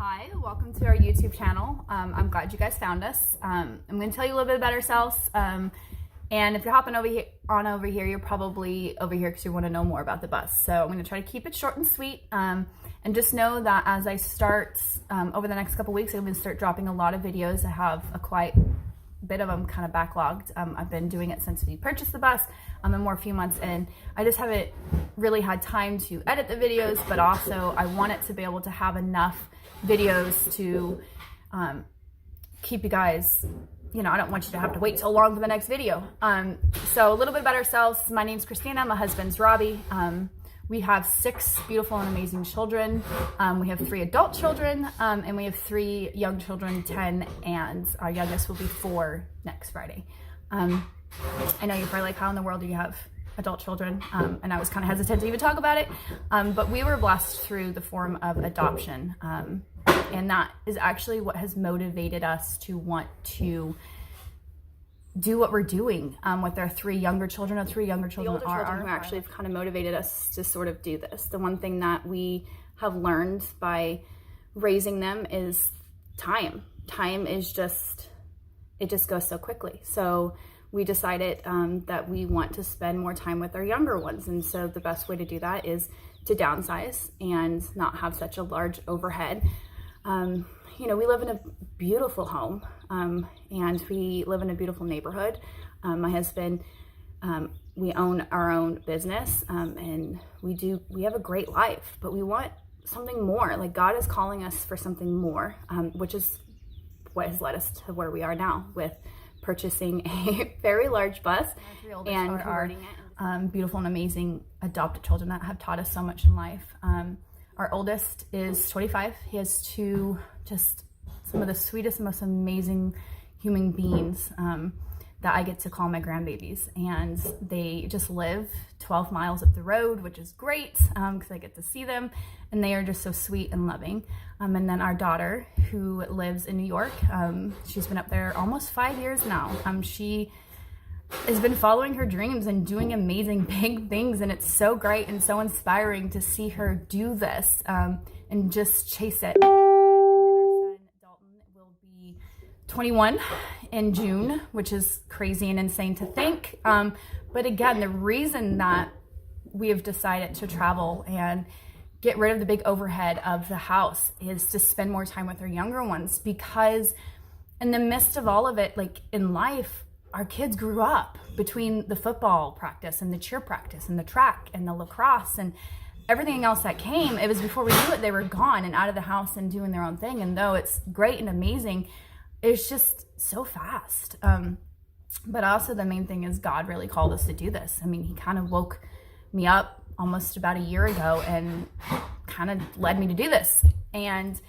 Hi, welcome to our YouTube channel. I'm glad you guys found us. I'm going to tell you a little bit about ourselves. And if you're hopping over here, you're probably over here because you want to know more about the bus. So I'm going to try to keep it short and sweet. And just know that as I start over the next couple weeks, I'm going to start dropping a lot of videos. I have a quite bit of them kind of backlogged. I've been doing it since we purchased the bus. And we're a few months in. I just haven't really had time to edit the videos, but also I want it to be able to have enough videos to keep you guys, I don't want you to have to wait so long for the next video. So a little bit about ourselves. My name's Christina, my husband's Robbie. We have 6 beautiful and amazing children. We have 3 adult children, and we have 3 young children, 10, and our youngest will be 4 next Friday. I know you're probably like, how in the world do you have adult children? And I was kind of hesitant to even talk about it, but we were blessed through the form of adoption. And that is actually what has motivated us to want to do what we're doing with our 3 younger children. Our 3 younger children who actually have kind of motivated us to sort of do this. The one thing that we have learned by raising them is time. Time is it just goes so quickly. So we decided that we want to spend more time with our younger ones. And so the best way to do that is to downsize and not have such a large overhead. We live in a beautiful home, and we live in a beautiful neighborhood. My husband, we own our own business, and we have a great life, but we want something more. Like, God is calling us for something more, which is what has led us to where we are now with purchasing a very large bus and our beautiful and amazing adopted children that have taught us so much in life. Our oldest is 25. He has 2 just some of the sweetest, most amazing human beings that I get to call my grandbabies. And they just live 12 miles up the road, which is great because I get to see them. And they are just so sweet and loving. And then our daughter, who lives in New York, she's been up there almost 5 years now. She has been following her dreams and doing amazing big things, and it's so great and so inspiring to see her do this and just chase it. And then our son Dalton will be 21 in June, which is crazy and insane to think. But again, the reason that we have decided to travel and get rid of the big overhead of the house is to spend more time with our younger ones, because in the midst of all of it, like in life, our kids grew up between the football practice and the cheer practice and the track and the lacrosse and everything else that came. It was before we knew it, they were gone and out of the house and doing their own thing. And though it's great and amazing, it's just so fast. But also the main thing is God really called us to do this. I mean, he kind of woke me up almost about a year ago and kind of led me to do this. And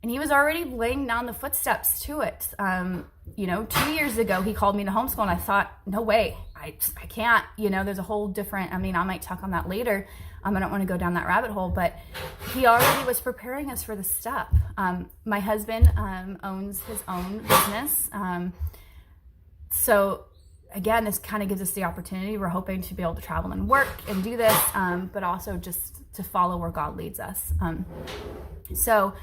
he was already laying down the footsteps to it. 2 years ago, he called me to homeschool, and I thought, no way, I can't. There's a whole different, I might talk on that later. I don't want to go down that rabbit hole, but he already was preparing us for the step. My husband owns his own business. So again, this kind of gives us the opportunity. We're hoping to be able to travel and work and do this, but also just to follow where God leads us. So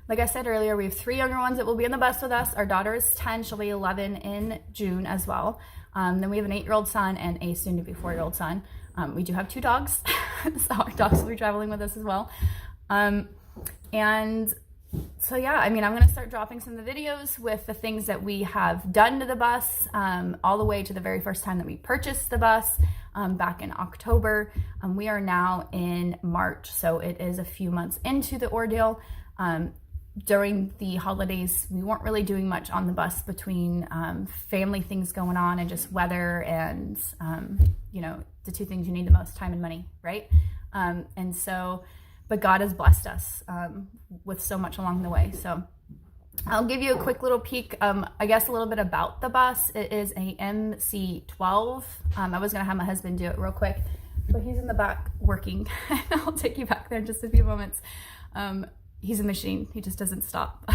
like I said earlier, we have 3 younger ones that will be on the bus with us. Our daughter is 10. She'll be 11 in June as well. Then we have an 8-year-old son and a soon-to-be 4-year-old son. We do have 2 dogs, so our dogs will be traveling with us as well. And so, yeah, I'm going to start dropping some of the videos with the things that we have done to the bus, all the way to the very first time that we purchased the bus back in October. We are now in March, so it is a few months into the ordeal. During the holidays, we weren't really doing much on the bus between family things going on and just weather and, the 2 things you need the most, time and money, right? But God has blessed us with so much along the way. So I'll give you a quick little peek, I guess a little bit about the bus. It is a MC12. I was going to have my husband do it real quick, but he's in the back working. I'll take you back there in just a few moments. He's a machine. He just doesn't stop.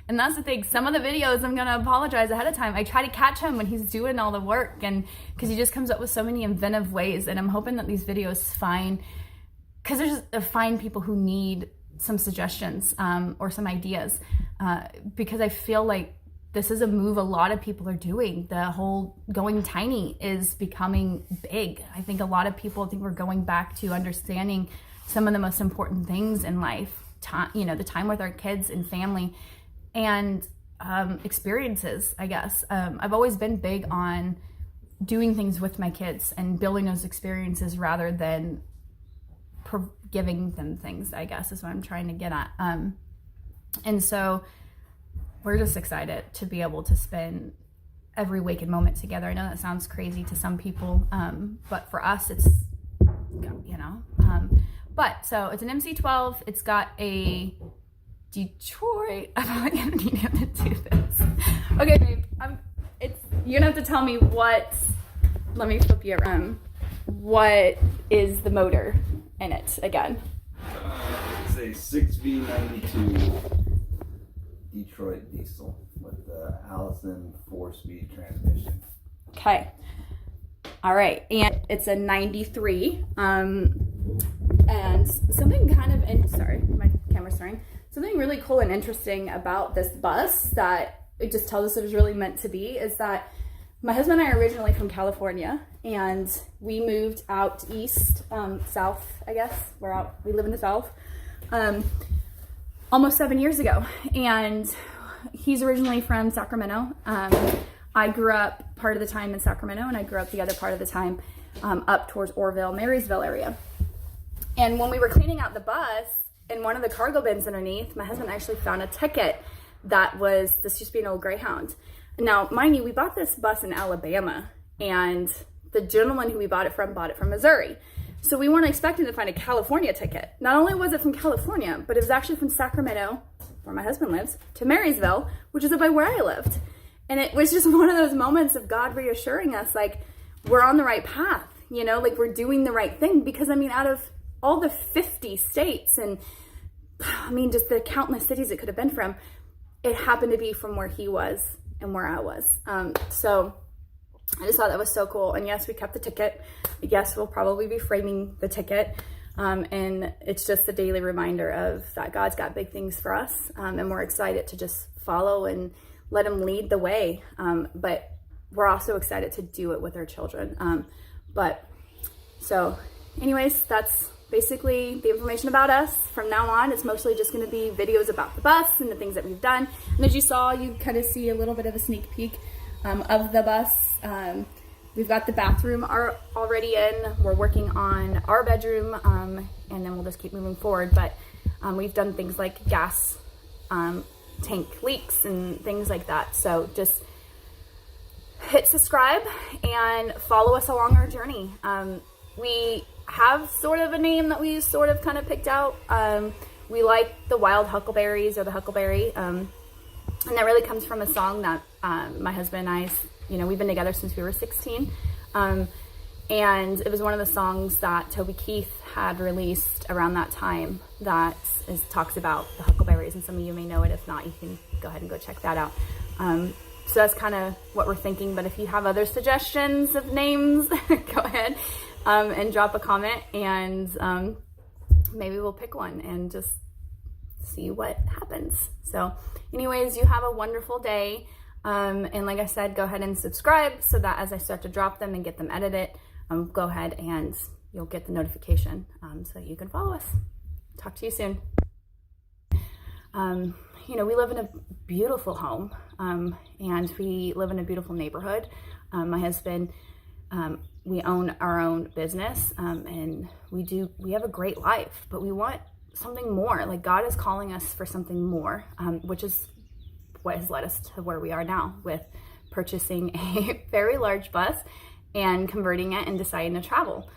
And that's the thing. Some of the videos, I'm going to apologize ahead of time. I try to catch him when he's doing all the work, and because he just comes up with so many inventive ways. And I'm hoping that these videos find people who need some suggestions or some ideas because I feel like this is a move a lot of people are doing. The whole going tiny is becoming big. I think a lot of people think we're going back to understanding some of the most important things in life, the time with our kids and family and experiences, I guess. I've always been big on doing things with my kids and building those experiences rather than giving them things, I guess is what I'm trying to get at. And so we're just excited to be able to spend every waking moment together. I know that sounds crazy to some people, but for us, it's, but so it's an MC12. It's got a Detroit. I'm gonna need him to do this. Okay, babe. You're gonna have to tell me let me flip you around. What is the motor in it again? It's a 6V92 Detroit diesel with the Allison 4-speed transmission. Okay. All right. And it's a 93. And something sorry, my camera's starting. Something really cool and interesting about this bus that it just tells us it was really meant to be is that my husband and I are originally from California, and we moved out east, south, I guess. We live in the south, almost 7 years ago. And he's originally from Sacramento. I grew up part of the time in Sacramento, and I grew up the other part of the time up towards Orville, Marysville area. And when we were cleaning out the bus, in one of the cargo bins underneath, my husband actually found a ticket this used to be an old Greyhound. Now, mind you, we bought this bus in Alabama, and the gentleman who we bought it from Missouri. So we weren't expecting to find a California ticket. Not only was it from California, but it was actually from Sacramento, where my husband lives, to Marysville, which is up by where I lived. And it was just one of those moments of God reassuring us, like, we're on the right path, like we're doing the right thing. Because, out of all the 50 states and, just the countless cities it could have been from, it happened to be from where he was and where I was. So I just thought that was so cool. And yes, we kept the ticket. Yes, we'll probably be framing the ticket. And it's just a daily reminder of that God's got big things for us. And we're excited to just follow and let him lead the way. But we're also excited to do it with our children. So anyways, that's basically the information about us. From now on, it's mostly just going to be videos about the bus and the things that we've done. And as you saw, you kind of see a little bit of a sneak peek of the bus. We've got the bathroom already in. We're working on our bedroom, and then we'll just keep moving forward. But we've done things like gas tank leaks and things like that. So just hit subscribe and follow us along our journey. We have sort of a name that we sort of kind of picked out. We like the wild huckleberries or the huckleberry. And that really comes from a song that my husband and I, we've been together since we were 16. And it was one of the songs that Toby Keith had released around that time that talks about the huckleberries. And some of you may know it. If not, you can go ahead and go check that out. So that's kind of what we're thinking. But if you have other suggestions of names, go ahead and drop a comment, and maybe we'll pick one and just see what happens. So anyways, you have a wonderful day. And like I said, go ahead and subscribe so that as I start to drop them and get them edited, go ahead and you'll get the notification so you can follow us. Talk to you soon. We live in a beautiful home, and we live in a beautiful neighborhood. My husband, we own our own business, and we have a great life, but we want something more. Like, God is calling us for something more, which is what has led us to where we are now with purchasing a very large bus and converting it and deciding to travel.